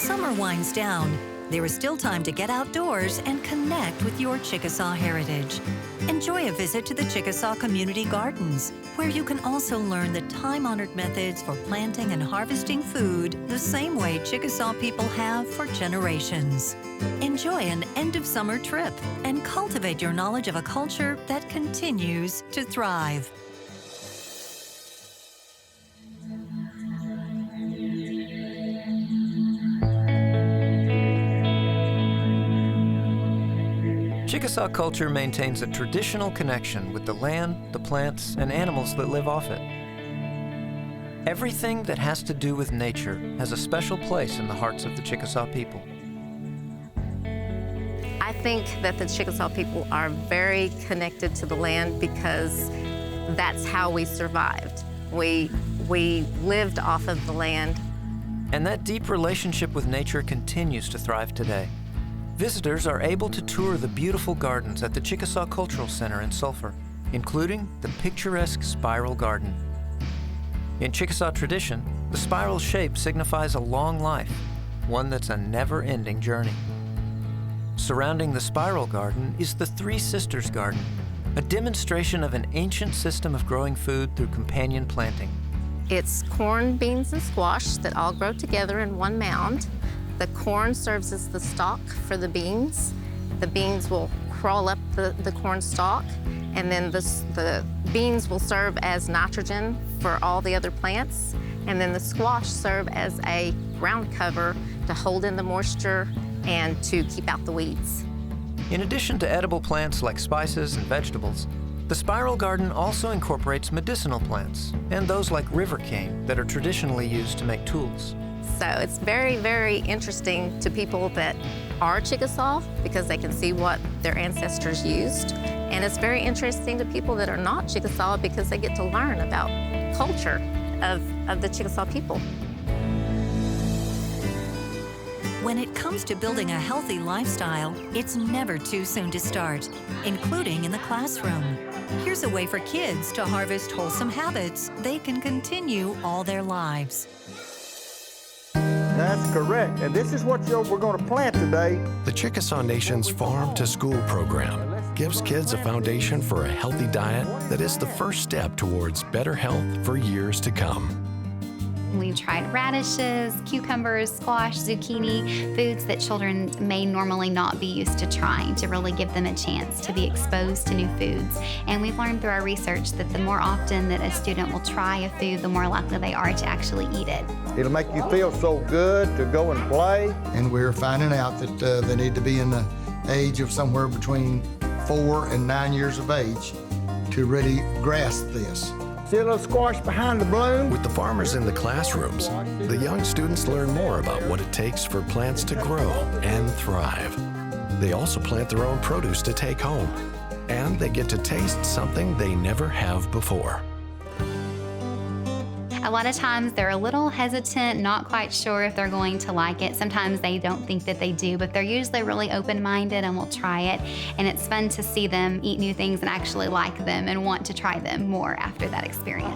summer winds down, there is still time to get outdoors and connect with your Chickasaw heritage. Enjoy a visit to the Chickasaw Community Gardens, where you can also learn the time-honored methods for planting and harvesting food the same way Chickasaw people have for generations. Enjoy an end-of-summer trip and cultivate your knowledge of a culture that continues to thrive. Chickasaw culture maintains a traditional connection with the land, the plants, and animals that live off it. Everything that has to do with nature has a special place in the hearts of the Chickasaw people. I think that the Chickasaw people are very connected to the land because that's how we survived. We lived off of the land. And that deep relationship with nature continues to thrive today. Visitors are able to tour the beautiful gardens at the Chickasaw Cultural Center in Sulphur, including the picturesque spiral garden. In Chickasaw tradition, the spiral shape signifies a long life, one that's a never-ending journey. Surrounding the spiral garden is the Three Sisters Garden, a demonstration of an ancient system of growing food through companion planting. It's corn, beans, and squash that all grow together in one mound. The corn serves as the stalk for the beans. The beans will crawl up the corn stalk, and then the beans will serve as nitrogen for all the other plants, and then the squash serve as a ground cover to hold in the moisture and to keep out the weeds. In addition to edible plants like spices and vegetables, the spiral garden also incorporates medicinal plants and those like river cane that are traditionally used to make tools. So it's very, very interesting to people that are Chickasaw because they can see what their ancestors used. And it's very interesting to people that are not Chickasaw because they get to learn about culture of the Chickasaw people. When it comes to building a healthy lifestyle, it's never too soon to start, including in the classroom. Here's a way for kids to harvest wholesome habits they can continue all their lives. That's correct. And this is what we're going to plant today. The Chickasaw Nation's Farm to School program gives kids a foundation for a healthy diet that is the first step towards better health for years to come. We've tried radishes, cucumbers, squash, zucchini, foods that children may normally not be used to trying, to really give them a chance to be exposed to new foods. And we've learned through our research that the more often that a student will try a food, the more likely they are to actually eat it. It'll make you feel so good to go and play. And we're finding out that they need to be in the age of somewhere between 4 and 9 years of age to really grasp this. See a little squash behind the bloom? With the farmers in the classrooms, the young students learn more about what it takes for plants to grow and thrive. They also plant their own produce to take home, and they get to taste something they never have before. A lot of times they're a little hesitant, not quite sure if they're going to like it. Sometimes they don't think that they do, but they're usually really open-minded and will try it. And it's fun to see them eat new things and actually like them and want to try them more after that experience.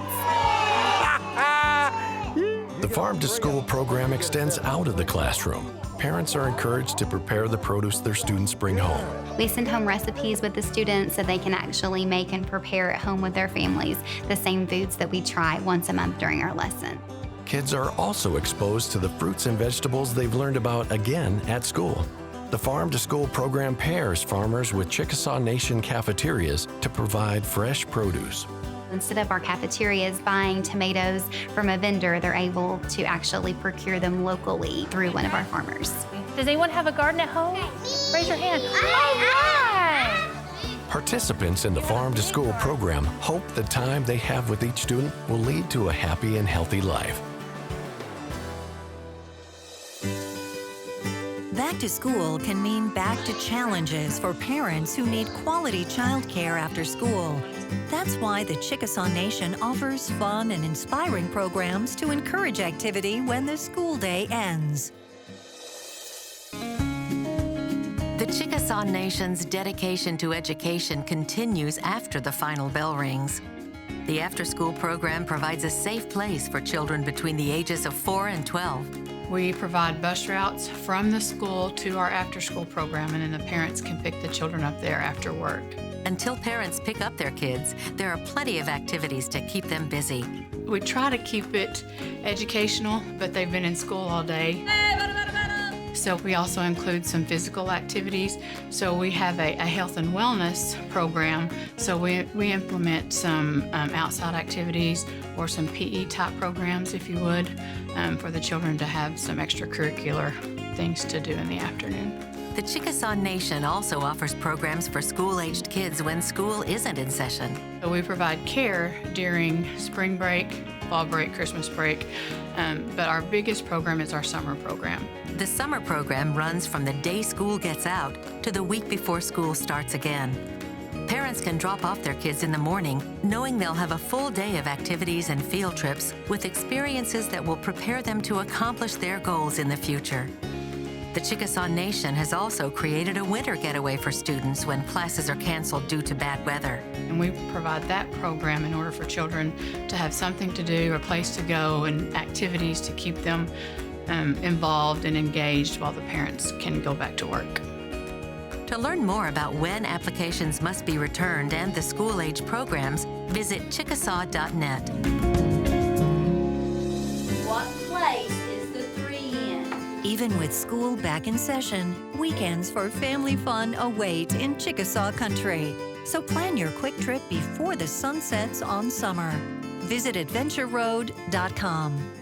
The Farm to School program extends out of the classroom. Parents are encouraged to prepare the produce their students bring home. We send home recipes with the students so they can actually make and prepare at home with their families the same foods that we try once a month during our lesson. Kids are also exposed to the fruits and vegetables they've learned about again at school. The Farm to School program pairs farmers with Chickasaw Nation cafeterias to provide fresh produce. Instead of our cafeterias buying tomatoes from a vendor, they're able to actually procure them locally through one of our farmers. Does anyone have a garden at home? Raise your hand. All right! Participants in the Farm to School program hope the time they have with each student will lead to a happy and healthy life. Back to school can mean back to challenges for parents who need quality childcare after school. That's why the Chickasaw Nation offers fun and inspiring programs to encourage activity when the school day ends. The Chickasaw Nation's dedication to education continues after the final bell rings. The after-school program provides a safe place for children between the ages of 4 and 12. We provide bus routes from the school to our after-school program, and then the parents can pick the children up there after work. Until parents pick up their kids, there are plenty of activities to keep them busy. We try to keep it educational, but they've been in school all day. So we also include some physical activities. So we have a health and wellness program. So we implement some outside activities or some PE type programs, if you would, for the children to have some extracurricular things to do in the afternoon. The Chickasaw Nation also offers programs for school-aged kids when school isn't in session. So we provide care during spring break, fall break, Christmas break, but our biggest program is our summer program. The summer program runs from the day school gets out to the week before school starts again. Parents can drop off their kids in the morning, knowing they'll have a full day of activities and field trips with experiences that will prepare them to accomplish their goals in the future. The Chickasaw Nation has also created a winter getaway for students when classes are canceled due to bad weather. And we provide that program in order for children to have something to do, a place to go, and activities to keep them involved and engaged while the parents can go back to work. To learn more about when applications must be returned and the school-age programs, visit chickasaw.net. What place is the 3 in? Even with school back in session, weekends for family fun await in Chickasaw country. So plan your quick trip before the sun sets on summer. Visit adventureroad.com.